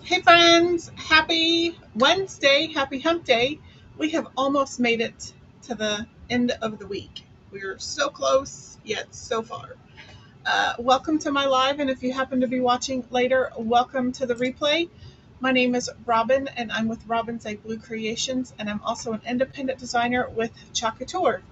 Hey friends, happy Wednesday, happy hump day. We have almost made it to the end of the week. We're so close, yet so far. Welcome to my live, and if you happen to be watching later, welcome to the replay. My name is Robin, and I'm with Robin's A Blue Creations, and I'm also an independent designer with Couture.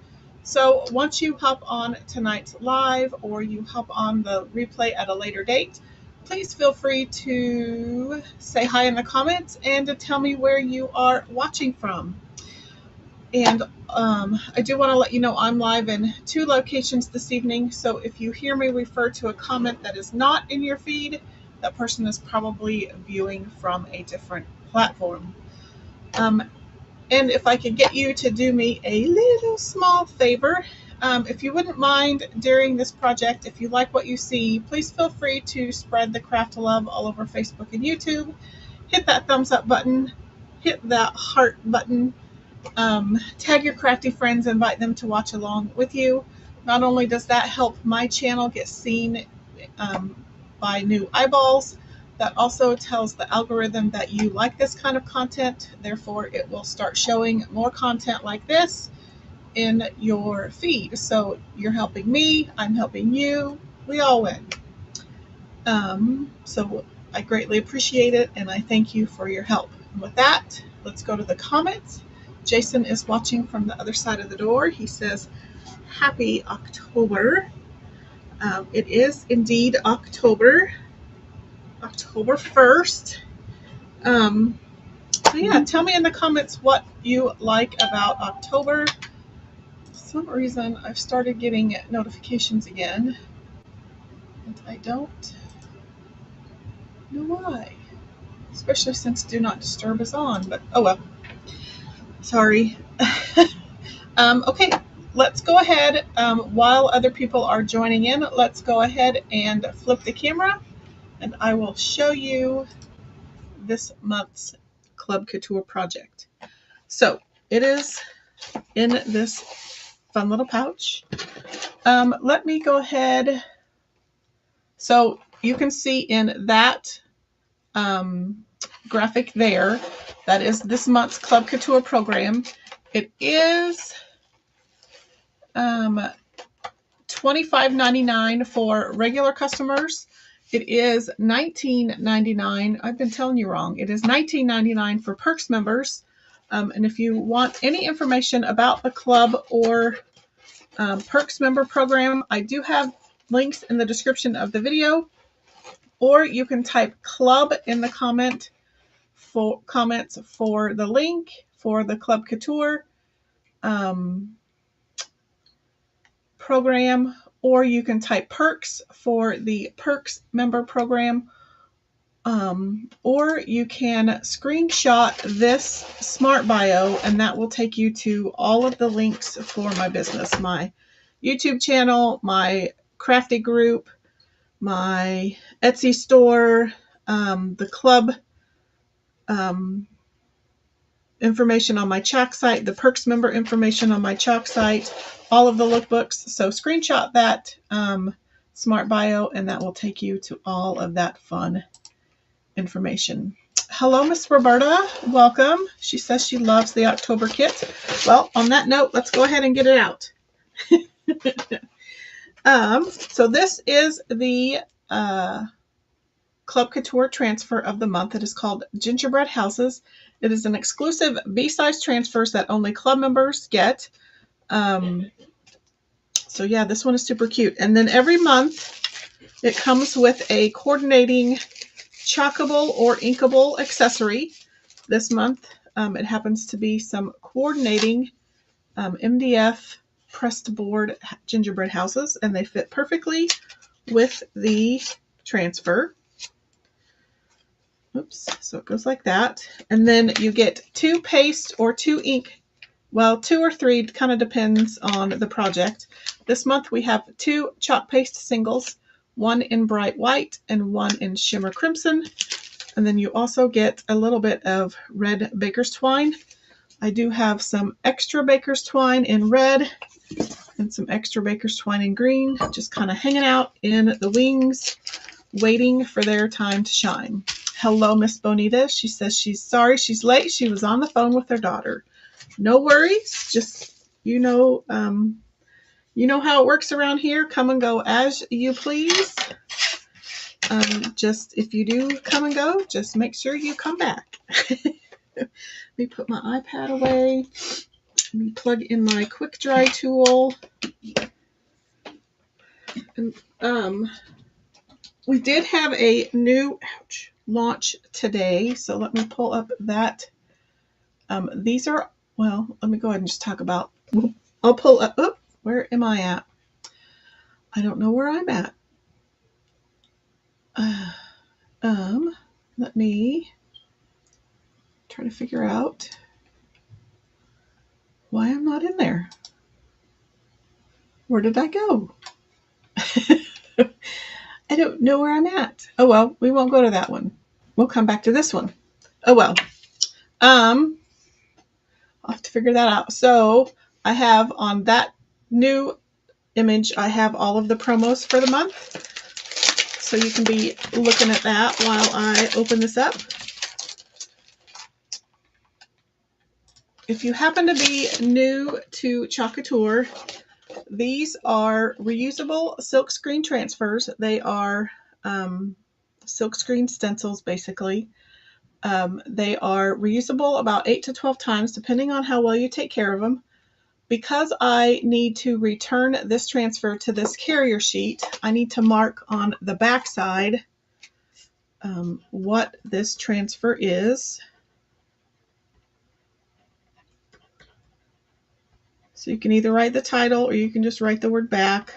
So once you hop on tonight's live or you hop on the replay at a later date, please feel free to say hi in the comments and to tell me where you are watching from. And I do want to let you know I'm live in 2 locations this evening, so if you hear me refer to a comment that is not in your feed, that person is probably viewing from a different platform. And if I could get you to do me a little small favor, if you wouldn't mind during this project, if you like what you see, please feel free to spread the craft love all over Facebook and YouTube. Hit that thumbs up button, hit that heart button, tag your crafty friends, invite them to watch along with you. Not only does that help my channel get seen by new eyeballs, that also tells the algorithm that you like this kind of content. Therefore, it will start showing more content like this in your feed. So you're helping me, I'm helping you, we all win. So I greatly appreciate it, and I thank you for your help. And with that, let's go to the comments. Jason is watching from the other side of the door. He says, happy October. It is indeed October 1st. So yeah, tell me in the comments what you like about October. For some reason, I've started getting notifications again, and I don't know why, especially since Do Not Disturb is on, but oh well. Sorry. Okay, let's go ahead. While other people are joining in, let's go ahead and flip the camera, and I will show you this month's Club Couture project. So it is in this fun little pouch. Let me go ahead. So you can see in that graphic there, that is this month's Club Couture program. It is $25.99 for regular customers. It is $19.99. I've been telling you wrong. It is $19.99 for Perks members. And if you want any information about the club or Perks member program, I do have links in the description of the video, or you can type club in the comments for the link for the Club Couture program, or you can type perks for the Perks member program, or you can screenshot this smart bio, and that will take you to all of the links for my business, my YouTube channel, my crafty group, my Etsy store, the club information on my Chalk site, the Perks member information on my Chalk site, all of the lookbooks. So screenshot that smart bio, and that will take you to all of that fun information. Hello, Miss Roberta. Welcome. She says she loves the October kit. Well, on that note, let's go ahead and get it out. So this is the Club Couture transfer of the month. It is called Gingerbread Houses. It is an exclusive B-size transfers that only club members get. So yeah, this one is super cute. And then every month it comes with a coordinating chalkable or inkable accessory. This month it happens to be some coordinating MDF pressed board gingerbread houses, and they fit perfectly with the transfer. Oops, so it goes like that. And then you get 2 paste or 2 ink, well, 2 or 3, kind of depends on the project. This month we have 2 chalk paste singles, one in bright white and one in shimmer crimson. And then you also get a little bit of red baker's twine. I do have some extra baker's twine in red and some extra baker's twine in green, just kind of hanging out in the wings, waiting for their time to shine. Hello, Miss Bonita. She says she's sorry she's late. She was on the phone with her daughter. No worries. Just, you know how it works around here. Come and go as you please. Just if you do come and go, just make sure you come back. Let me put my iPad away. Let me plug in my quick dry tool. And we did have a new launch today, so let me pull up that. These are, well, let me go ahead and just talk about, I'll pull up, where am I at? I don't know where I'm at. Let me try to figure out why I'm not in there. Where did I go? I don't know where I'm at. Oh, well, we won't go to that one. We'll come back to this one. Oh, well. I'll have to figure that out. So I have on that new image, I have all of the promos for the month. So you can be looking at that while I open this up. If you happen to be new to Chalk Couture, these are reusable silkscreen transfers. They are silkscreen stencils, basically. They are reusable about 8 to 12 times, depending on how well you take care of them. Because I need to return this transfer to this carrier sheet, I need to mark on the back side what this transfer is. So you can either write the title or you can just write the word back.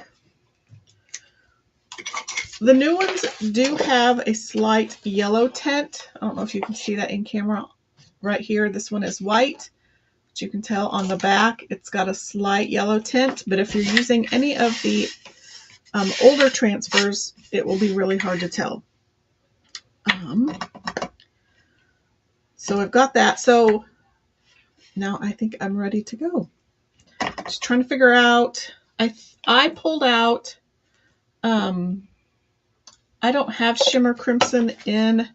The new ones do have a slight yellow tint. I don't know if you can see that in camera right here. This one is white, but you can tell on the back it's got a slight yellow tint. But if you're using any of the older transfers, it will be really hard to tell. So I've got that. So now I think I'm ready to go. Just trying to figure out, I pulled out, I don't have shimmer crimson in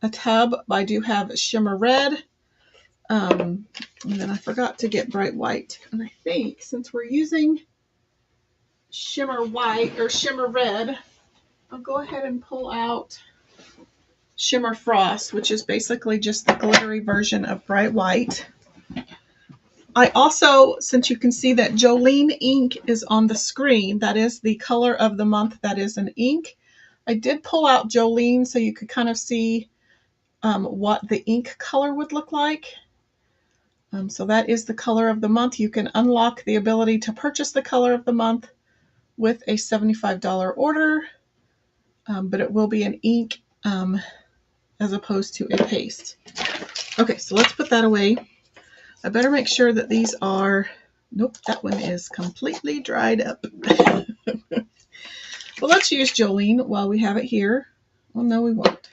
a tub, but I do have shimmer red. And then I forgot to get bright white. And I think since we're using shimmer white or shimmer red, I'll go ahead and pull out shimmer frost, which is basically just the glittery version of bright white. I also, since you can see that Jolene ink is on the screen, that is the color of the month, that is an ink. I did pull out Jolene so you could kind of see what the ink color would look like. So that is the color of the month. You can unlock the ability to purchase the color of the month with a $75 order, but it will be an ink as opposed to a paste. Okay, so let's put that away. I better make sure that these are, nope, that one is completely dried up. Well, let's use Jolene while we have it here. Well, no, we won't.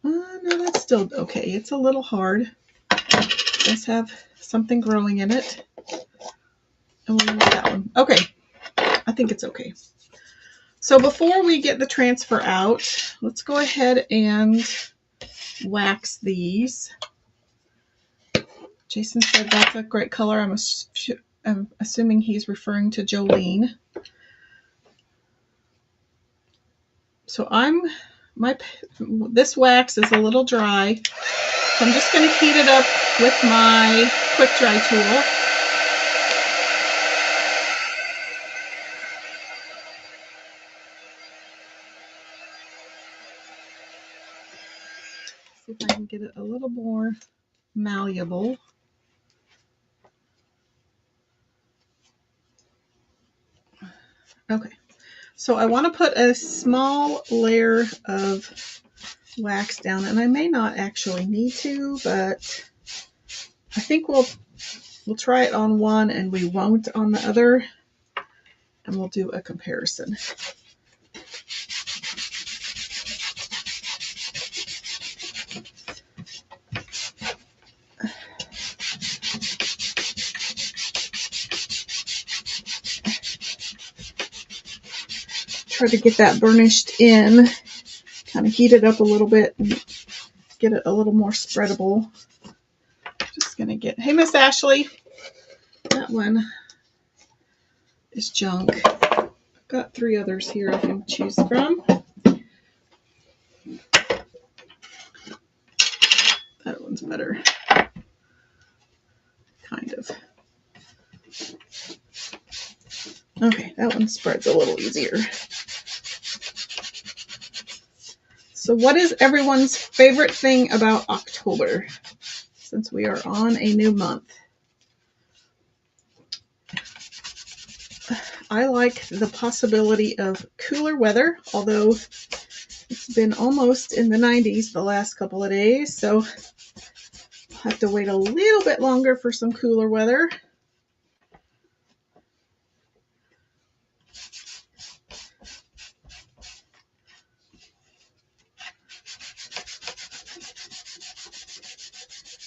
No, that's still okay. It's a little hard. It does have something growing in it. And we'll use that one. Okay, I think it's okay. So before we get the transfer out, let's go ahead and wax these. Jason said that's a great color. I'm assuming he's referring to Jolene. So this wax is a little dry. So I'm just going to heat it up with my quick dry tool. See if I can get it a little more malleable. Okay, so I want to put a small layer of wax down, and I may not actually need to, but I think we'll try it on one and we won't on the other, and we'll do a comparison. Try to get that burnished in, kind of heat it up a little bit and get it a little more spreadable. Just gonna get, hey Miss Ashley, that one is junk. I've got 3 others here I can choose from. That one's better, kind of. Okay, that one spreads a little easier. So what is everyone's favorite thing about October, since we are on a new month? I like the possibility of cooler weather, although it's been almost in the 90s the last couple of days, so I'll have to wait a little bit longer for some cooler weather.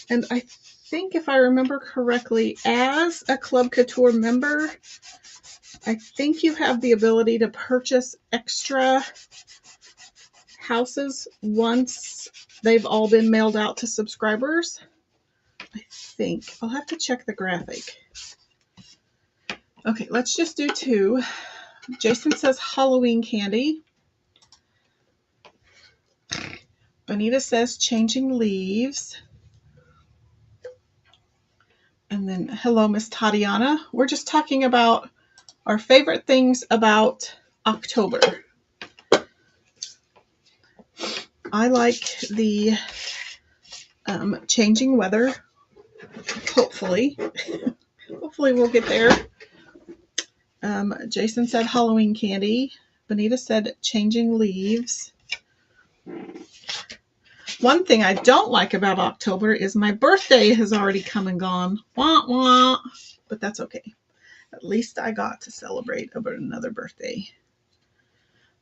And I think if I remember correctly, as a Club Couture member, I think you have the ability to purchase extra houses once they've all been mailed out to subscribers. I think. I'll have to check the graphic. Okay, let's just do 2. Jason says Halloween candy. Bonita says changing leaves. And then, hello, Miss Tatiana. We're just talking about our favorite things about October. I like the changing weather. Hopefully. Hopefully we'll get there. Jason said Halloween candy. Bonita said changing leaves. One thing I don't like about October is my birthday has already come and gone. Wah, wah. But that's okay. At least I got to celebrate about another birthday.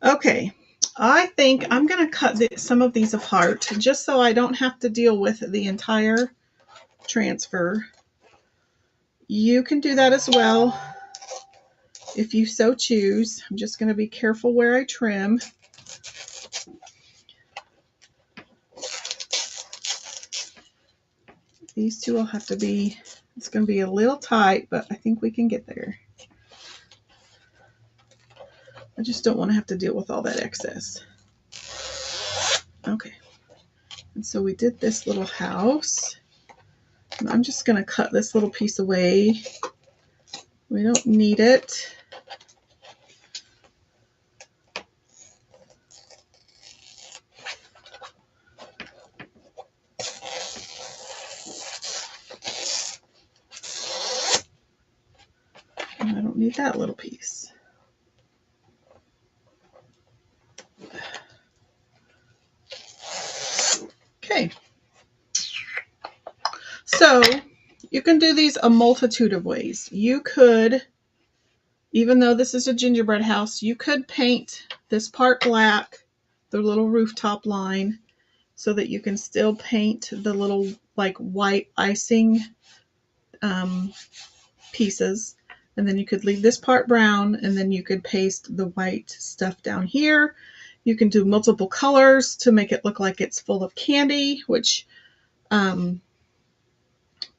Okay, I think I'm going to cut some of these apart just so I don't have to deal with the entire transfer. You can do that as well if you so choose. I'm just going to be careful where I trim. These 2 will have to be, it's going to be a little tight, but I think we can get there. I just don't want to have to deal with all that excess. Okay. And so we did this little house. And I'm just going to cut this little piece away. We don't need it. And I don't need that little piece. Okay. So you can do these a multitude of ways. You could, even though this is a gingerbread house, you could paint this part black, the little rooftop line, so that you can still paint the little like white icing pieces. And then you could leave this part brown, and then you could paste the white stuff down here. You can do multiple colors to make it look like it's full of candy, which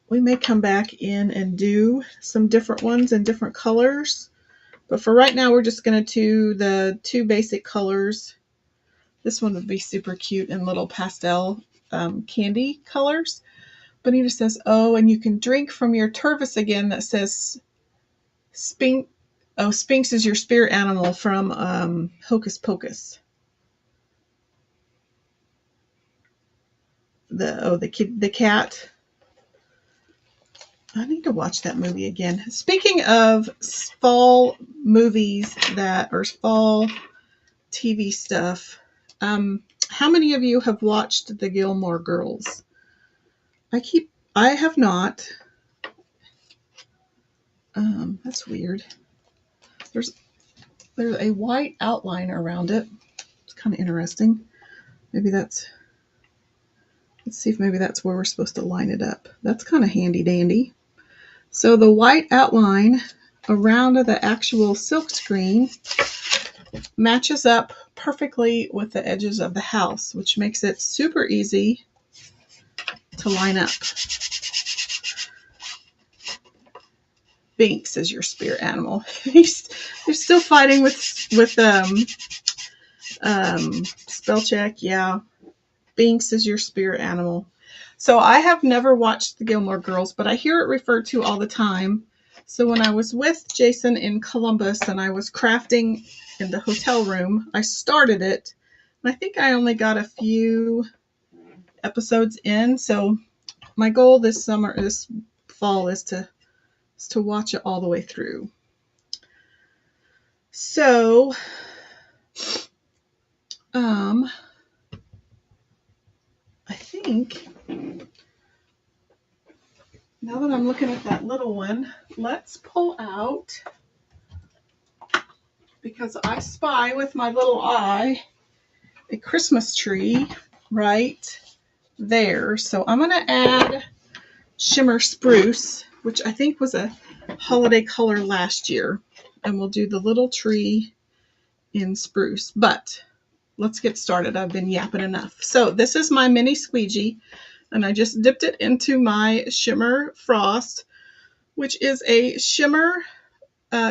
we may come back in and do some different ones in different colors. But for right now, we're just going to do the two basic colors. This one would be super cute in little pastel candy colors. Bonita says, oh, and you can drink from your turvis again that says Sphinx. Oh, Sphinx is your spirit animal from Hocus Pocus. The cat. I need to watch that movie again. Speaking of fall movies or fall TV stuff, how many of you have watched the Gilmore Girls? I have not. That's weird. There's a white outline around it. It's kind of interesting. Maybe let's see if maybe that's where we're supposed to line it up. That's kind of handy dandy. So the white outline around the actual silk screen matches up perfectly with the edges of the house, which makes it super easy to line up. Binks is your spirit animal. You're still fighting with spell check. Yeah, Binks is your spirit animal. So I have never watched the Gilmore Girls, but I hear it referred to all the time. So when I was with Jason in Columbus and I was crafting in the hotel room, I started it. And I think I only got a few episodes in. So my goal this fall is to watch it all the way through. So, I think now that I'm looking at that little one, let's pull out, because I spy with my little eye a Christmas tree right there. So I'm going to add Shimmer Spruce, which I think was a holiday color last year. And we'll do the little tree in spruce. But let's get started. I've been yapping enough. So this is my mini squeegee. And I just dipped it into my Shimmer Frost, which is a shimmer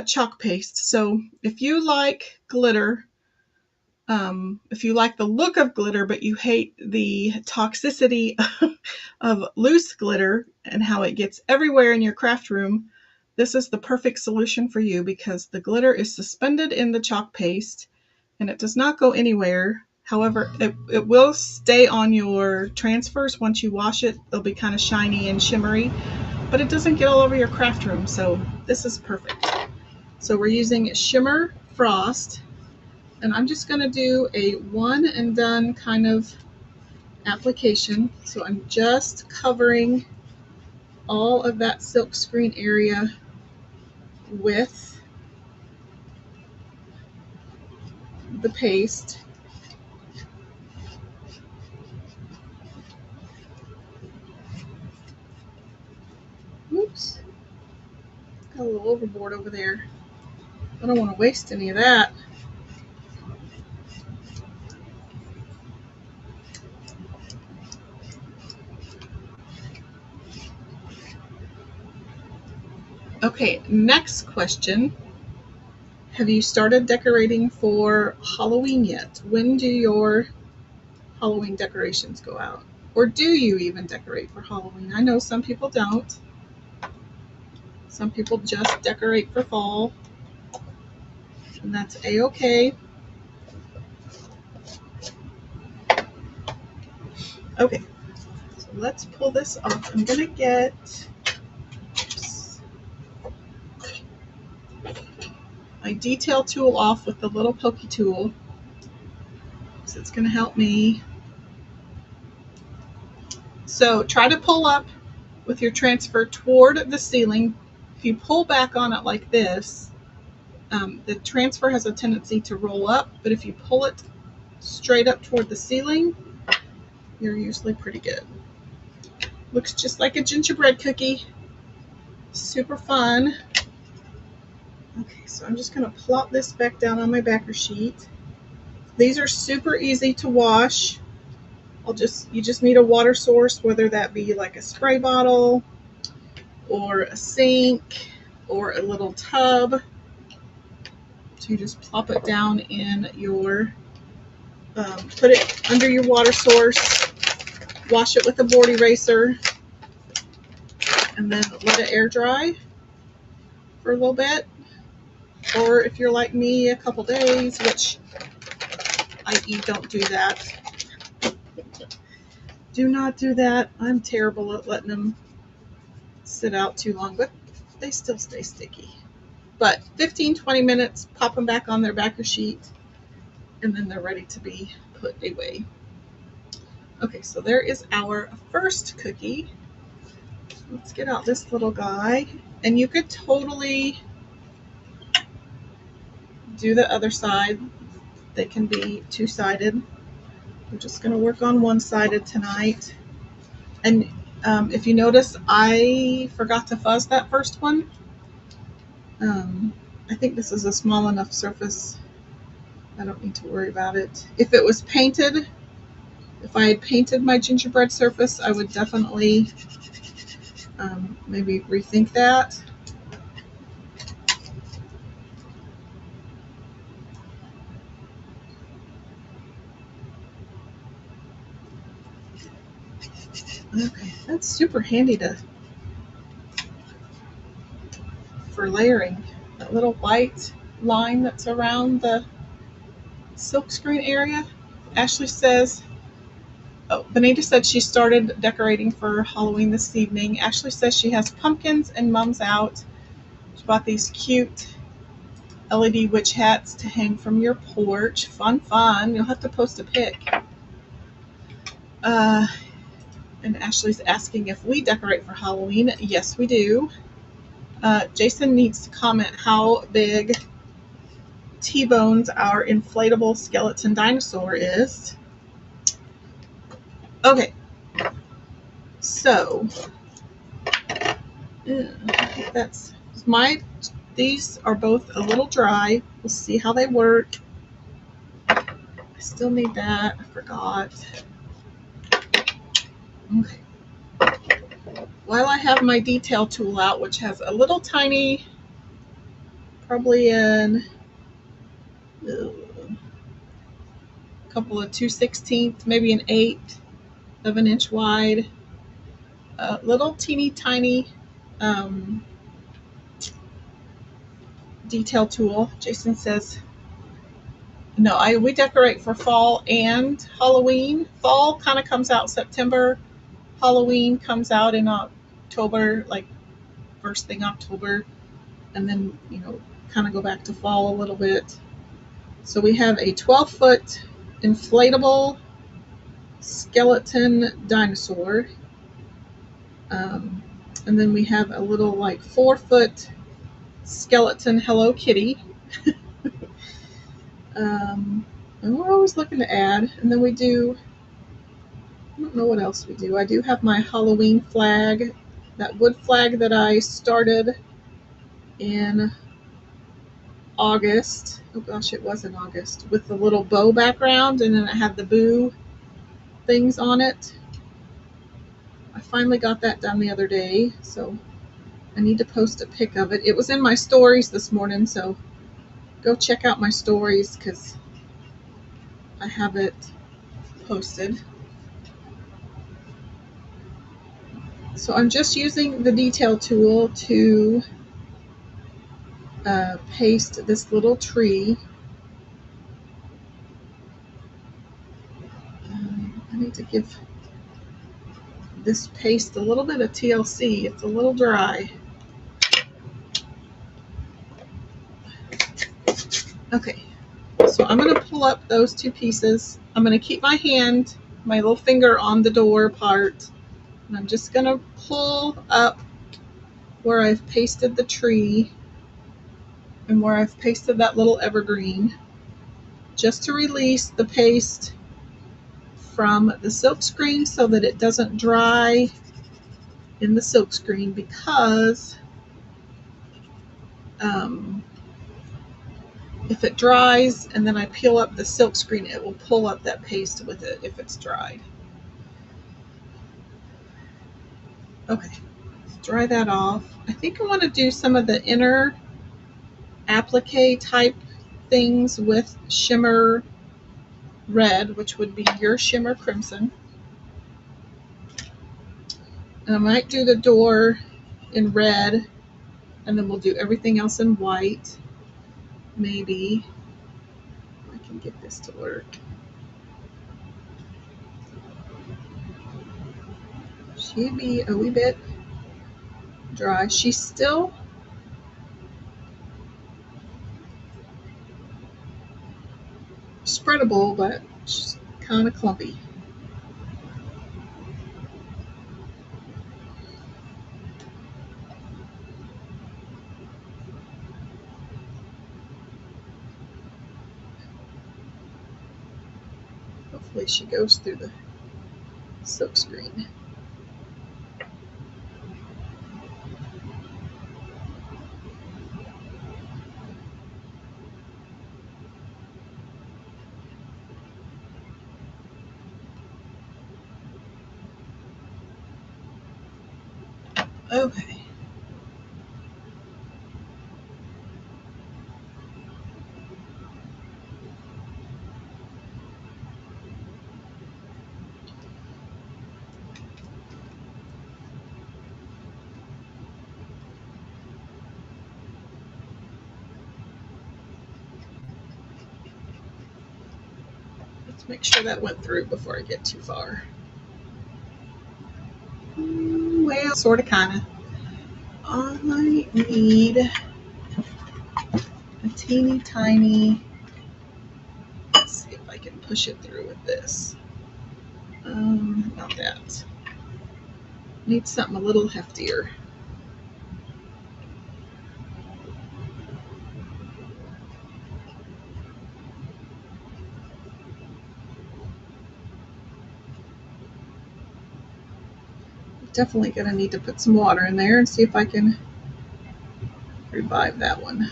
chalk paste. So if you like glitter, if you like the look of glitter, but you hate the toxicity of loose glitter and how it gets everywhere in your craft room, this is the perfect solution for you, because the glitter is suspended in the chalk paste and it does not go anywhere. However, it will stay on your transfers. Once you wash it, they'll be kind of shiny and shimmery, but it doesn't get all over your craft room. So this is perfect. So we're using Shimmer Frost, and I'm just going to do a one and done kind of application. So I'm just covering all of that silk screen area with the paste. Oops, got a little overboard over there. I don't want to waste any of that. Okay, next question. Have you started decorating for Halloween yet? When do your Halloween decorations go out? Or do you even decorate for Halloween? I know some people don't. Some people just decorate for fall, and that's a-okay. Okay, so let's pull this off. I'm gonna get my detail tool off with the little pokey tool, so it's gonna help me. So try to pull up with your transfer toward the ceiling. If you pull back on it like this, the transfer has a tendency to roll up, but if you pull it straight up toward the ceiling, you're usually pretty good. Looks just like a gingerbread cookie. Super fun. Okay, so I'm just going to plop this back down on my backer sheet. These are super easy to wash. You just need a water source, whether that be like a spray bottle or a sink or a little tub. So you just plop it down in your, put it under your water source, wash it with a board eraser, and then let it air dry for a little bit. Or if you're like me, a couple days, which don't do that. Do not do that. I'm terrible at letting them sit out too long, but they still stay sticky. But 15-20 minutes, pop them back on their backer sheet, and then they're ready to be put away. Okay, so there is our first cookie. Let's get out this little guy. And you could totally do the other side. They can be two-sided. We're just going to work on one-sided tonight. And if you notice, I forgot to fuzz that first one. I think this is a small enough surface. I don't need to worry about it. If it was painted, if I had painted my gingerbread surface, I would definitely maybe rethink that. Okay, that's super handy for layering. That little white line that's around the silk screen area. Ashley says, Benita said she started decorating for Halloween this evening. Ashley says she has pumpkins and Mom's out. She bought these cute LED witch hats to hang from your porch. Fun, fun. You'll have to post a pic. And Ashley's asking if we decorate for Halloween. Yes, we do. Jason needs to comment how big T-Bones, our inflatable skeleton dinosaur, is. Okay. So, these are both a little dry. We'll see how they work. I still need that. I forgot. Okay. While I have my detail tool out, which has a little tiny, probably a couple of 2/16, maybe an 1/8 of an inch wide, little teeny tiny detail tool. Jason says, no, we decorate for fall and Halloween. Fall kind of comes out September. Halloween comes out in October, like first thing October, and then, kind of go back to fall a little bit. So we have a 12-foot inflatable skeleton dinosaur. And then we have a little 4-foot skeleton Hello Kitty. And we're always looking to add. And then I don't know what else we do. I do have my Halloween flag, that wood flag that I started in August. Oh gosh, it was in August, with the little bow background, and then it had the boo things on it. I finally got that done the other day, so I need to post a pic of it. It was in my stories this morning, so go check out my stories because I have it posted. So I'm just using the detail tool to paste this little tree. I need to give this paste a little bit of TLC. It's a little dry. Okay, so I'm going to pull up those two pieces. I'm going to keep my hand, my little finger on the door part, and I'm just going to pull up where I've pasted the tree and where I've pasted that little evergreen, just to release the paste from the silk screen so that it doesn't dry in the silk screen, because if it dries and then I peel up the silk screen, it will pull up that paste with it if it's dried. Okay, dry that off. I think I want to do some of the inner applique type things with Shimmer Red, which would be your Shimmer Crimson. And I might do the door in red, and then we'll do everything else in white. Maybe I can get this to work. She'd be a wee bit dry. She's still spreadable, but she's kind of clumpy. Hopefully she goes through the silk screen. Okay. Let's make sure that went through before I get too far. Well, sort of, kind of. I need a teeny tiny, let's see if I can push it through with this. Not that. Need something a little heftier. Definitely gonna need to put some water in there and see if I can revive that one.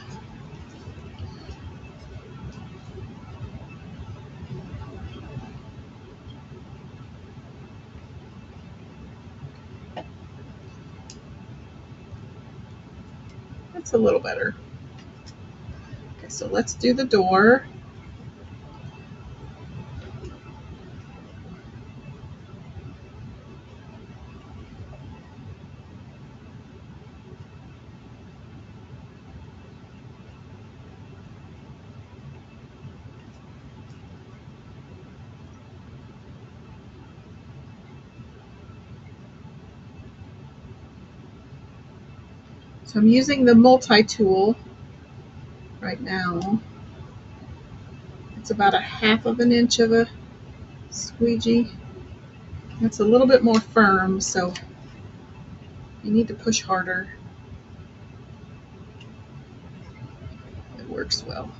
That's a little better. Okay, so let's do the door. So I'm using the multi-tool right now. It's about a 1/2 inch of a squeegee. It's a little bit more firm, so you need to push harder. It works well.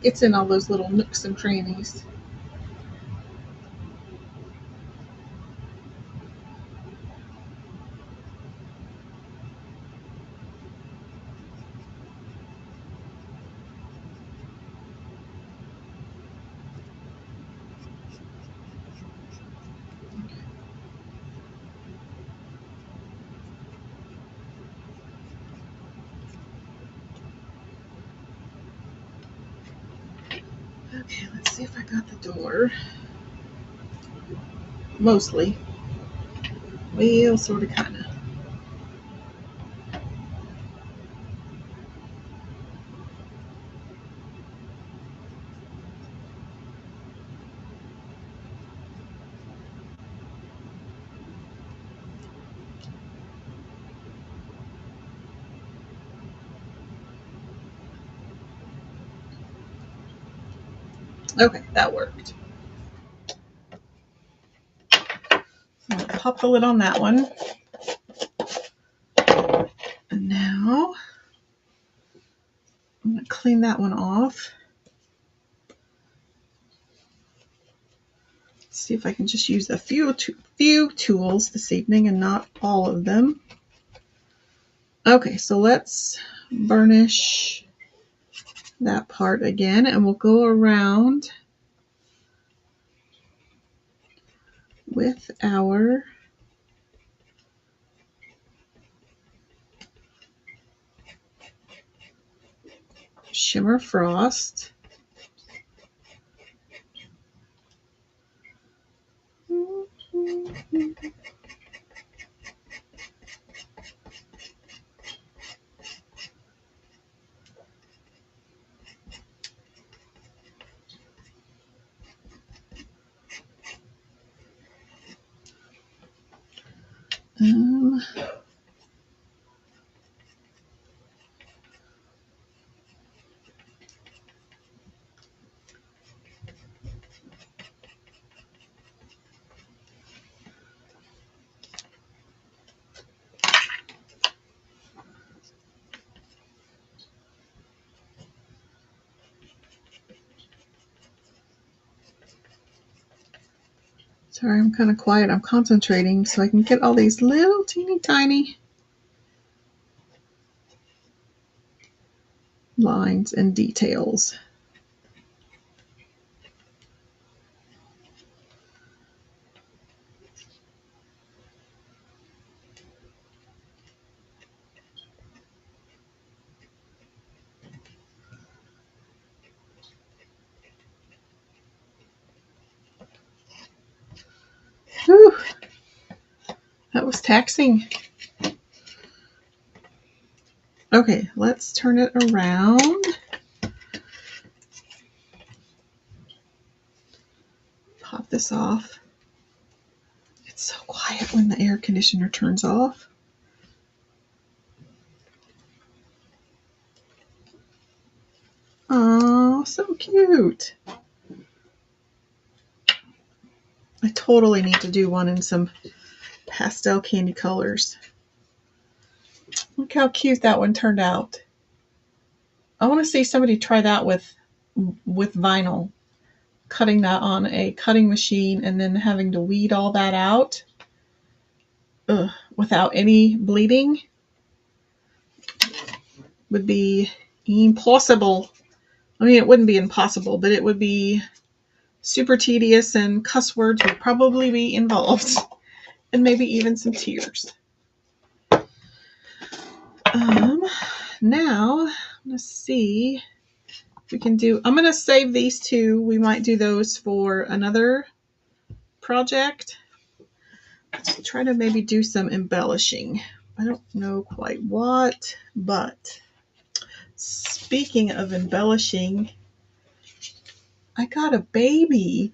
Gets in all those little nooks and crannies. Okay, let's see if I got the door. Mostly. Well, sort of, kind of. Okay, that worked. I'm going to pop the lid on that one. And now I'm going to clean that one off. See if I can just use a few tools this evening and not all of them. Okay, so let's burnish that part again, and we'll go around with our Shimmer Frost. Sorry, I'm kind of quiet. I'm concentrating so I can get all these little teeny tiny lines and details. Whew. That was taxing. Okay, let's turn it around. Pop this off. It's so quiet when the air conditioner turns off. Oh, so cute. I totally need to do one in some pastel candy colors. Look how cute that one turned out. I want to see somebody try that with vinyl. Cutting that on a cutting machine and then having to weed all that out without any bleeding would be impossible. I mean, it wouldn't be impossible, but it would be super tedious and cuss words would probably be involved and maybe even some tears. Now, let's see if we can do, I'm going to save these two. We might do those for another project. Let's try to maybe do some embellishing. I don't know quite what, but speaking of embellishing, I got a baby.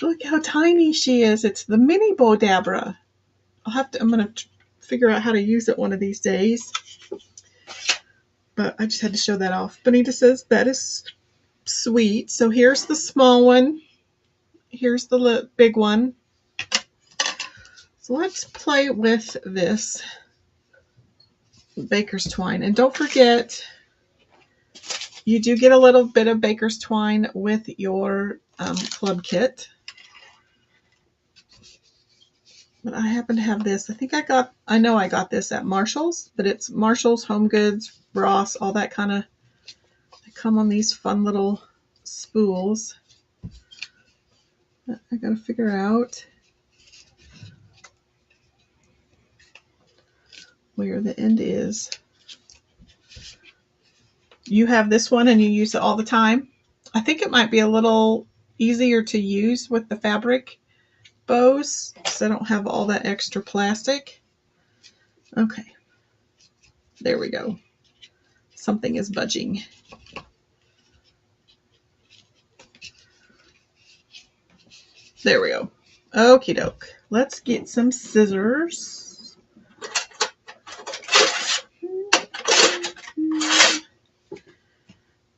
Look how tiny she is. It's the mini Bodabra. I'm going to figure out how to use it one of these days. But I just had to show that off. Bonita says that is sweet. So here's the small one. Here's the big one. So let's play with this baker's twine. And don't forget, you do get a little bit of baker's twine with your club kit. But I happen to have this. I know I got this at Marshall's, but it's Marshall's, Home Goods, Ross, all that kind of. They come on these fun little spools. I gotta figure out where the end is. You have this one and you use it all the time. I think it might be a little easier to use with the fabric bows because I don't have all that extra plastic. Okay, there we go. Something is budging. There we go. Okie doke. Let's get some scissors.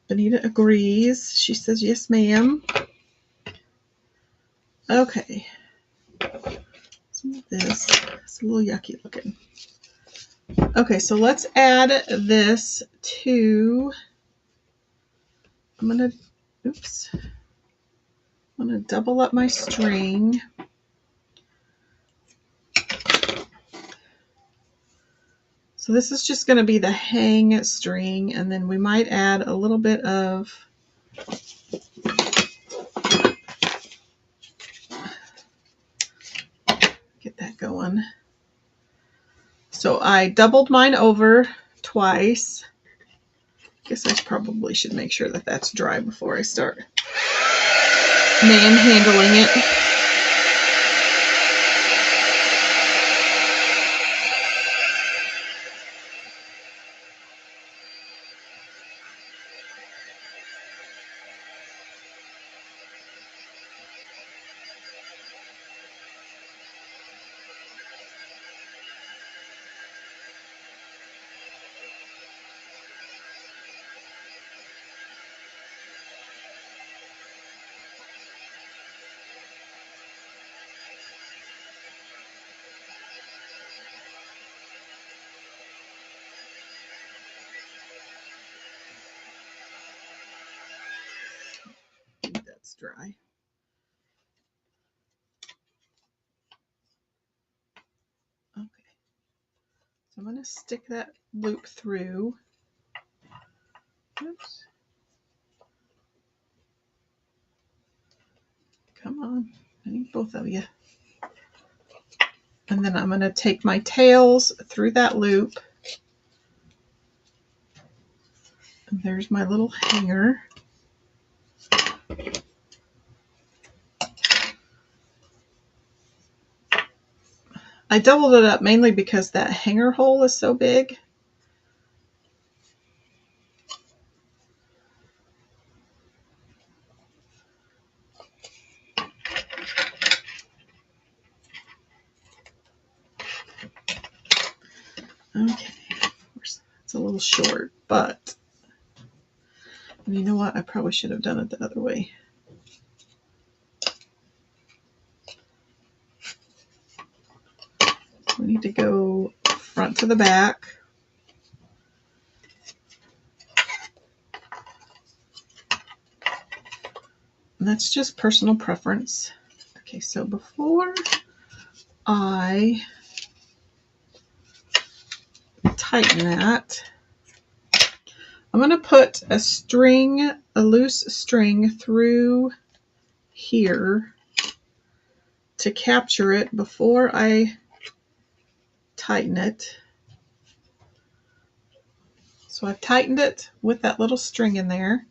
Benita agrees. She says, yes, ma'am. Okay. Some of this. It's a little yucky looking. Okay, so let's add this to, I'm going to double up my string. So this is just going to be the hang string, and then we might add a little bit of get that going. So I doubled mine over twice. Guess I probably should make sure that that's dry before I start manhandling it. That's dry. Okay. So I'm going to stick that loop through. Oops. Come on. I need both of you. And then I'm going to take my tails through that loop. And there's my little hanger. I doubled it up mainly because that hanger hole is so big. Okay, of course, it's a little short, but you know what? I probably should have done it the other way. We need to go front to the back. And that's just personal preference. Okay, so before I tighten that, I'm going to put a string, a loose string through here to capture it before I tighten it. So I've tightened it with that little string in there.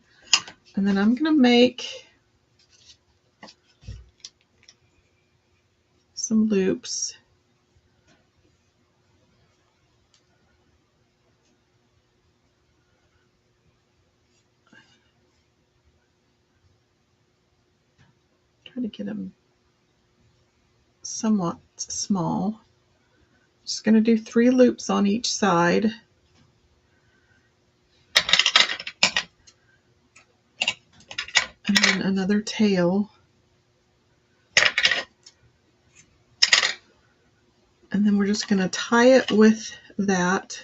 And then I'm going to make some loops. Try to get them somewhat small. Just going to do 3 loops on each side. And then another tail. And then we're just going to tie it with that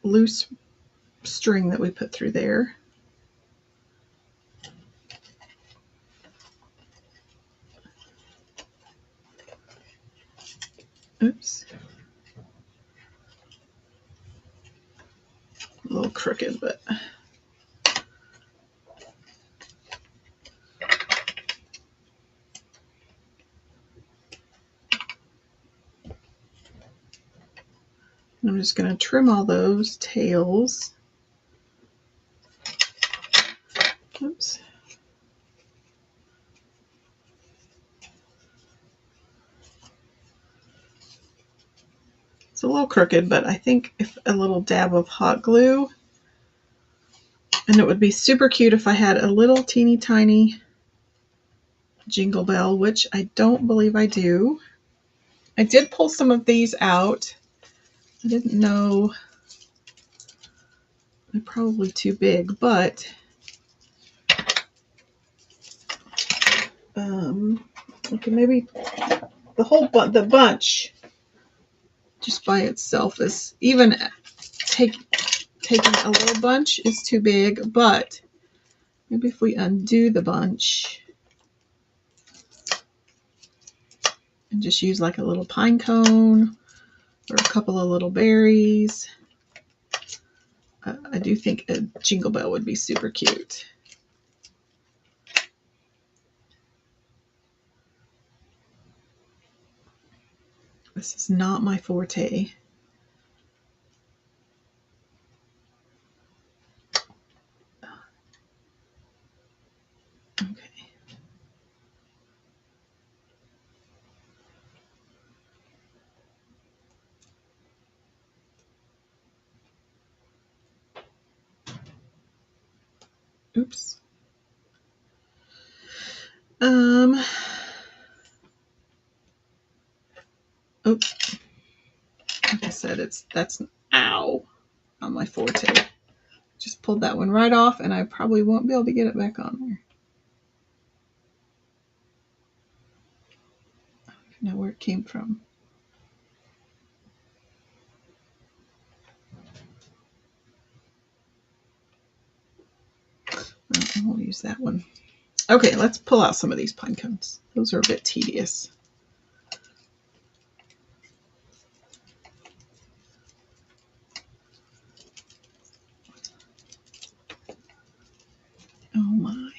loose string that we put through there. Oops. A little crooked, but I'm just going to trim all those tails. Oops. It's a little crooked, but I think if a little dab of hot glue, and it would be super cute if I had a little teeny tiny jingle bell, which I don't believe I do. I did pull some of these out. I didn't know they're probably too big, but okay, maybe the bunch just by itself is even taking a little bunch is too big, but maybe if we undo the bunch and just use like a little pine cone or a couple of little berries. I do think a jingle bell would be super cute. This is not my forte. Okay. Oops. Oops. Like I said, that's ow on my forte. Just pulled that one right off, and I probably won't be able to get it back on there. I don't even know where it came from. We'll use that one. Okay, let's pull out some of these pine cones. Those are a bit tedious. Oh my.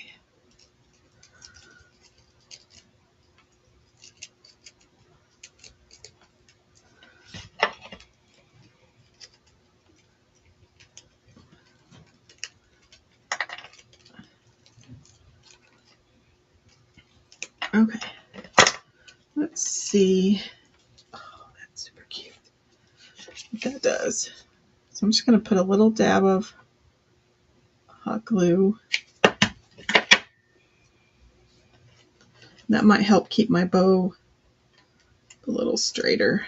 Okay, let's see. Oh, that's super cute. What that does. So I'm just going to put a little dab of hot glue. That might help keep my bow a little straighter.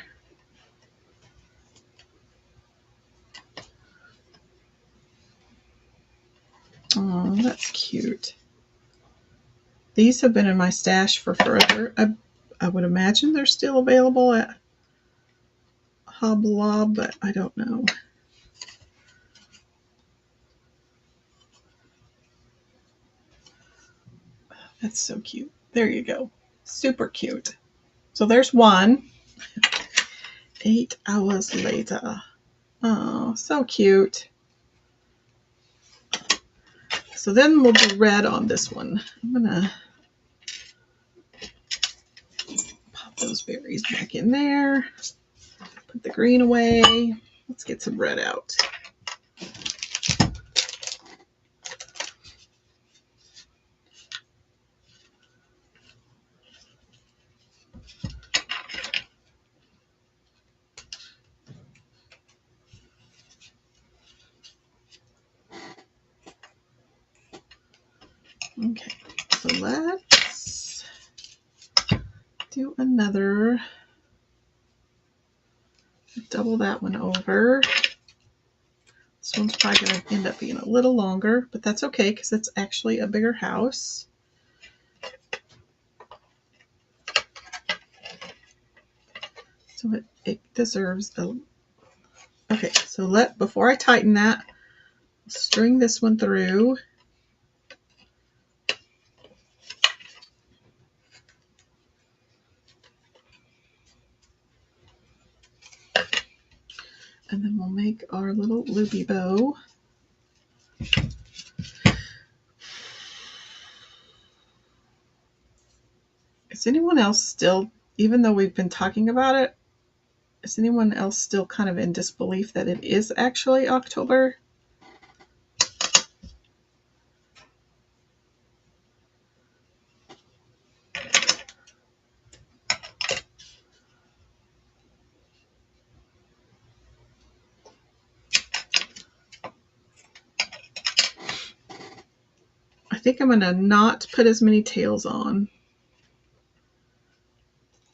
Oh, that's cute. These have been in my stash for forever. I would imagine they're still available at Hoblob, but I don't know. That's so cute. There you go. Super cute. So there's one. 8 hours later. Oh, so cute. So then we'll do red on this one. I'm gonna pop those berries back in there. Put the green away. Let's get some red out. Okay, so let's do another. Double that one over. This one's probably going to end up being a little longer, but that's okay because it's actually a bigger house. So it deserves a... Okay, so before I tighten that, string this one through. And then we'll make our little loopy bow. Is anyone else still, even though we've been talking about it, is anyone else still kind of in disbelief that it is actually October? I think I'm going to not put as many tails on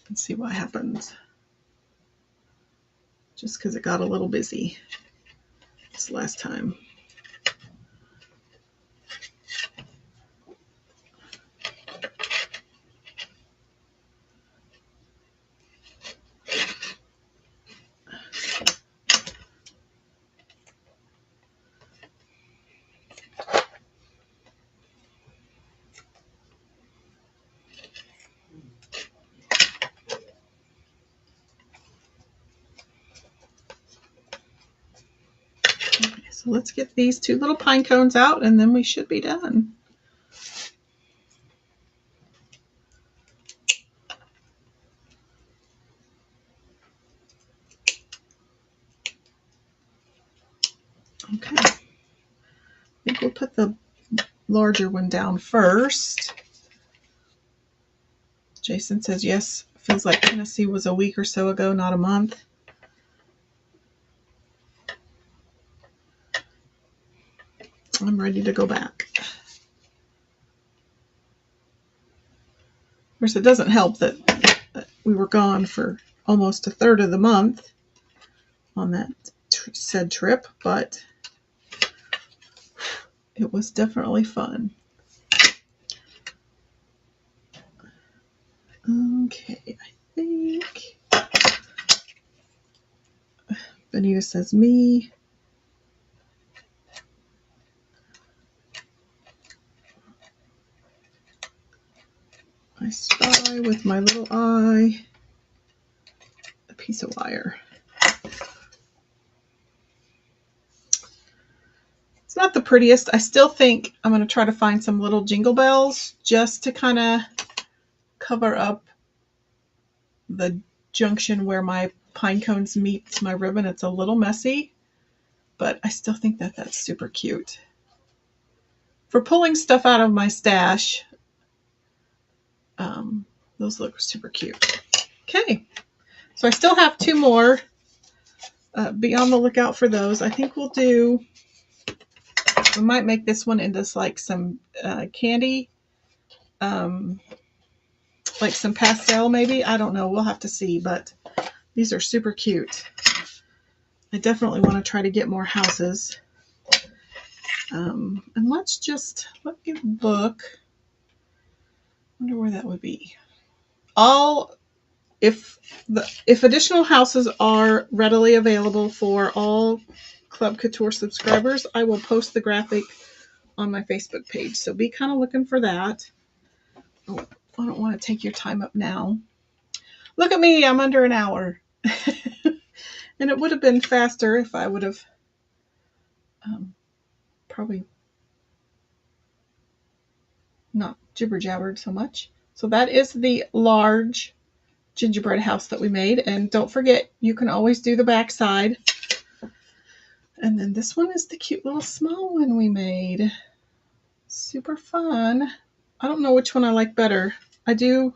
and see what happens. Just because it got a little busy this last time. So let's get these 2 little pine cones out and then we should be done. Okay. I think we'll put the larger one down first. Jason says, yes, feels like Tennessee was a week or so ago, not a month. I'm ready to go back. Of course, it doesn't help that we were gone for almost a third of the month on that said trip, but it was definitely fun. Okay, I think Benita says me. I spy with my little eye a piece of wire. It's not the prettiest. I still think I'm going to try to find some little jingle bells just to kind of cover up the junction where my pine cones meets my ribbon. It's a little messy, but I still think that that's super cute. For pulling stuff out of my stash, those look super cute. Okay, so I still have 2 more. Be on the lookout for those. I think we might make this one into like some candy, like some pastel maybe. I don't know. We'll have to see, but these are super cute. I definitely want to try to get more houses. And let me look. I wonder where that would be. If additional houses are readily available for all Club Couture subscribers, I will post the graphic on my Facebook page. So be kind of looking for that. Oh, I don't want to take your time up now. Look at me, I'm under an hour. And it would have been faster if I would have probably not jibber jabbered so much. So that is the large gingerbread house that we made. And don't forget, you can always do the back side. And then this one is the cute little small one we made. Super fun. I don't know which one I like better. The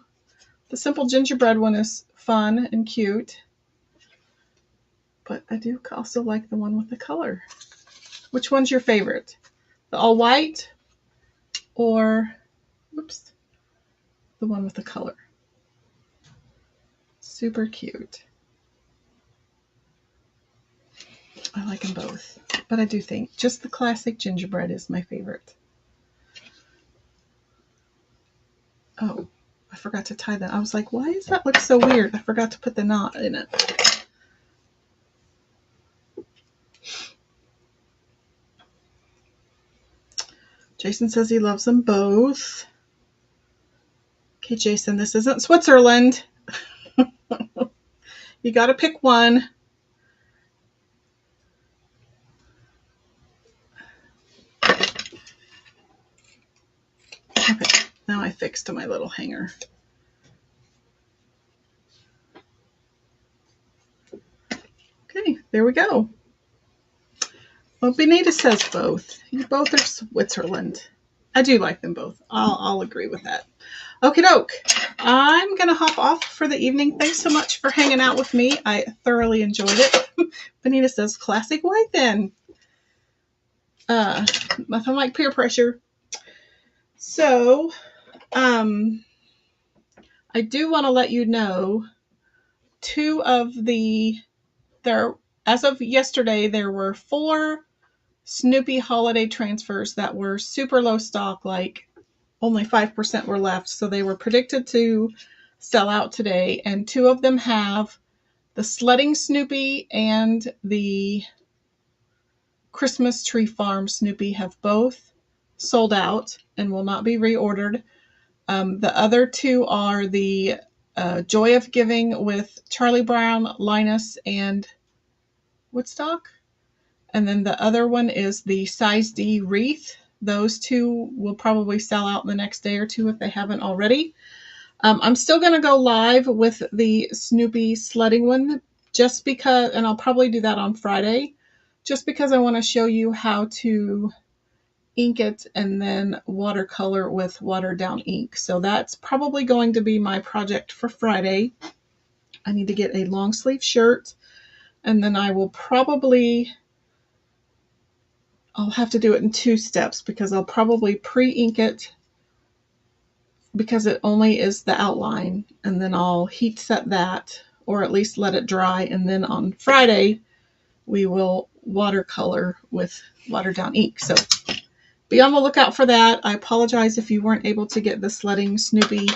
simple gingerbread one is fun and cute. But I do also like the one with the color. Which one's your favorite? The all white or, whoops, the one with the color? Super cute. I like them both. But I do think just the classic gingerbread is my favorite. Oh, I forgot to tie that. I was like, why does that look so weird? I forgot to put the knot in it. Jason says he loves them both. Okay, Jason, this isn't Switzerland. You got to pick one. Okay, now I fixed my little hanger. Okay, there we go. Well, Benita says both. Both are Switzerland. I do like them both. I'll agree with that. Okie doke. I'm going to hop off for the evening. Thanks so much for hanging out with me. I thoroughly enjoyed it. Benita says classic white then. Nothing like peer pressure. So, I do want to let you know as of yesterday, there were 4 Snoopy holiday transfers that were super low stock, like only 5% were left. So they were predicted to sell out today. And 2 of them have the sledding Snoopy and the Christmas Tree Farm Snoopy have both sold out and will not be reordered. The other 2 are the Joy of Giving with Charlie Brown, Linus, and Woodstock. And then the other one is the size D wreath. Those two will probably sell out in the next day or two if they haven't already. I'm still going to go live with the Snoopy sledding one just because, and I'll probably do that on Friday, just because I want to show you how to ink it and then watercolor with watered down ink. So that's probably going to be my project for Friday. I need to get a long sleeve shirt, and then I will probably, I'll have to do it in 2 steps because I'll probably pre-ink it because it only is the outline, and then I'll heat set that, or at least let it dry, and then on Friday we will watercolor with watered down ink. So be on the lookout for that. I apologize if you weren't able to get the sledding Snoopy,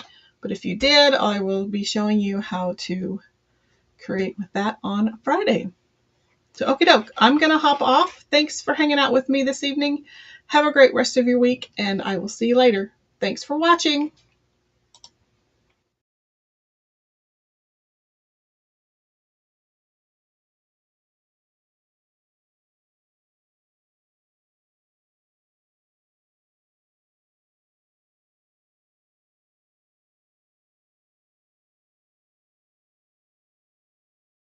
but if you did, I will be showing you how to create with that on Friday. So okie doke, I'm going to hop off. Thanks for hanging out with me this evening. Have a great rest of your week, and I will see you later. Thanks for watching.